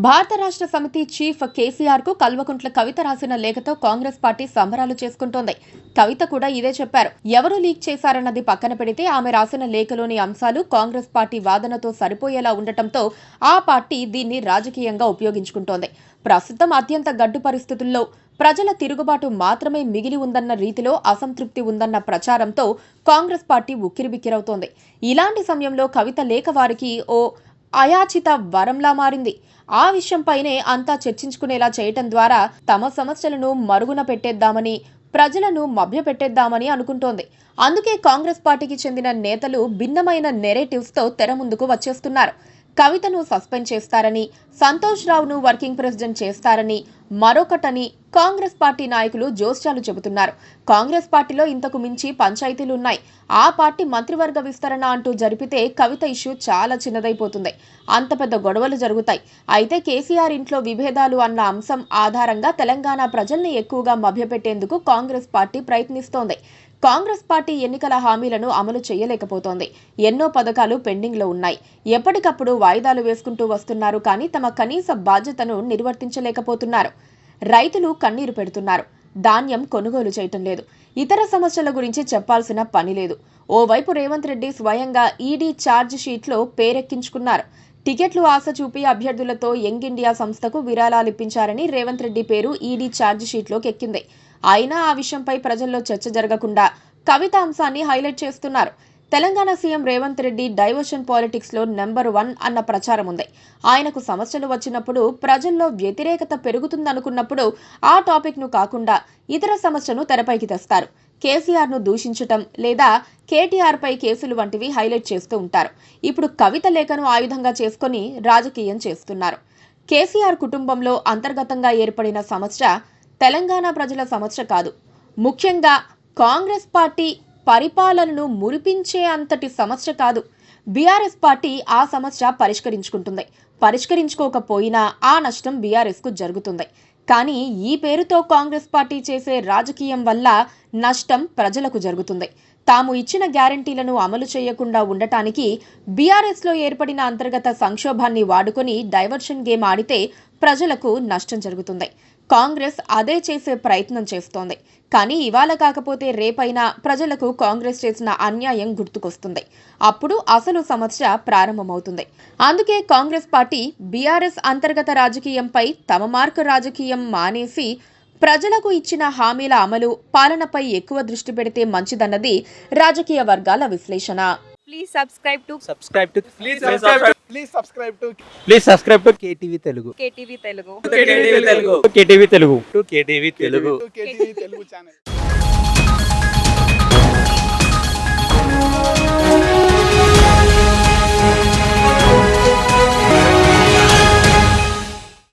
భారత రాష్ట్ర సమితి చీఫ్ కేసీఆర్ కు కల్వకుంట్ల కవిత రాసిన లేఖతో కాంగ్రెస్ పార్టీ సంబరాలు చేసుకుంటోంది. కవిత కూడా ఇదే చెప్పారు. ఎవరు లీక్ చేశారన్నది పక్కన పెడితే ఆమె రాసిన లేఖలోని అంశాలు కాంగ్రెస్ పార్టీ వాదనతో సరిపోయేలా ఉండటంతో ఆ పార్టీ దీన్ని రాజకీయంగా ఉపయోగించుకుంటోంది. ప్రస్తుతం అత్యంత గడ్డు పరిస్థితుల్లో ప్రజల తిరుగుబాటు మాత్రమే మిగిలి ఉందన్న రీతిలో అసంతృప్తి ఉందన్న ప్రచారంతో కాంగ్రెస్ పార్టీ ఉక్కిరిబిక్కిరవుతోంది. ఇలాంటి సమయంలో కవిత లేఖ వారికి ఓ అయాచిత వరంలా మారింది. ఆ విషయంపైనే అంతా చర్చించుకునేలా చేయటం ద్వారా తమ సమస్యలను మరుగున పెట్టేద్దామని, ప్రజలను మభ్యపెట్టేద్దామని అనుకుంటోంది. అందుకే కాంగ్రెస్ పార్టీకి చెందిన నేతలు భిన్నమైన నెరేటివ్స్ తో తెర ముందుకు వచ్చేస్తున్నారు. కవితను సస్పెండ్ చేస్తారని, సంతోష్ రావును వర్కింగ్ ప్రెసిడెంట్ చేస్తారని, మరొకటని కాంగ్రెస్ పార్టీ నాయకులు జోస్యాలు చెబుతున్నారు. కాంగ్రెస్ పార్టీలో ఇంతకు మించి పంచాయతీలున్నాయి. ఆ పార్టీ మంత్రివర్గ విస్తరణ అంటూ జరిపితే కవిత ఇష్యూ చాలా చిన్నదైపోతుంది. అంత పెద్ద గొడవలు జరుగుతాయి. అయితే కేసీఆర్ ఇంట్లో విభేదాలు అన్న అంశం ఆధారంగా తెలంగాణ ప్రజల్ని ఎక్కువగా మభ్యపెట్టేందుకు కాంగ్రెస్ పార్టీ ప్రయత్నిస్తోంది. కాంగ్రెస్ పార్టీ ఎన్నికల హామీలను అమలు చేయలేకపోతోంది. ఎన్నో పథకాలు పెండింగ్ లో ఉన్నాయి. ఎప్పటికప్పుడు వాయిదాలు వేసుకుంటూ వస్తున్నారు. కానీ తమ కనీస బాధ్యతను నిర్వర్తించలేకపోతున్నారు. రైతులు కన్నీరు పెడుతున్నారు. ధాన్యం కొనుగోలు చేయటం లేదు. ఇతర సమస్యల గురించి చెప్పాల్సిన పని లేదు. ఓవైపు రేవంత్ రెడ్డి స్వయంగా ఈడీ ఛార్జ్ షీట్లో పేరెక్కించుకున్నారు. టికెట్లు ఆశ చూపి అభ్యర్థులతో యంగ్ ఇండియా సంస్థకు విరాళాలిప్పించారని రేవంత్ రెడ్డి పేరు ఈడీ ఛార్జ్ షీట్లోకి ఎక్కింది. అయినా ఆ విషయంపై ప్రజల్లో చర్చ జరగకుండా కవిత అంశాన్ని హైలైట్ చేస్తున్నారు. Telangana CM Revanth Reddy diversion politics లో నెంబర్ 1 అన్న ప్రచారం ఉంది. ఆయనకు సమస్యలు వచ్చినప్పుడు, ప్రజల్లో వ్యతిరేకత పెరుగుతుందనుకున్నప్పుడు ఆ టాపిక్ ను కాకుండా ఇతర సమస్యను తెరపైకి తెస్తారు. కేసీఆర్ ను దూషించటం లేదా కేటీఆర్ పై కేసులు వంటివి హైలైట్ చేస్తూ ఉంటారు. ఇప్పుడు కవిత లేఖను ఆయుధంగా చేసుకుని రాజకీయం చేస్తున్నారు. కేసీఆర్ కుటుంబంలో అంతర్గతంగా ఏర్పడిన సమస్య తెలంగాణ ప్రజల సమస్య కాదు. ముఖ్యంగా కాంగ్రెస్ పార్టీ పరిపాలనను మురిపించే అంతటి సమస్య కాదు. బీఆర్ఎస్ పార్టీ ఆ సమస్య పరిష్కరించుకుంటుంది. పరిష్కరించుకోకపోయినా ఆ నష్టం బీఆర్ఎస్ కు జరుగుతుంది. కానీ ఈ పేరుతో కాంగ్రెస్ పార్టీ చేసే రాజకీయం వల్ల నష్టం ప్రజలకు జరుగుతుంది. తాము ఇచ్చిన గ్యారంటీలను అమలు చేయకుండా ఉండటానికి బీఆర్ఎస్ లో ఏర్పడిన అంతర్గత సంక్షోభాన్ని వాడుకొని డైవర్షన్ గేమ్ ఆడితే ప్రజలకు నష్టం జరుగుతుంది. కాంగ్రెస్ అదే చేసే ప్రయత్నం చేస్తోంది. కానీ ఇవాళ కాకపోతే రేపైనా ప్రజలకు కాంగ్రెస్ చేసిన అన్యాయం గుర్తుకొస్తుంది. అప్పుడు అసలు సమస్య ప్రారంభమవుతుంది. అందుకే కాంగ్రెస్ పార్టీ బీఆర్ఎస్ అంతర్గత రాజకీయంపై తమ మార్కు రాజకీయం మానేసి ప్రజలకు ఇచ్చిన హామీల అమలు, పాలనపై ఎక్కువ దృష్టి పెడితే మంచిదన్నది రాజకీయ వర్గాల విశ్లేషణ. Please subscribe to KTV Telugu. KTV Telugu. KTV Telugu. KTV Telugu channel.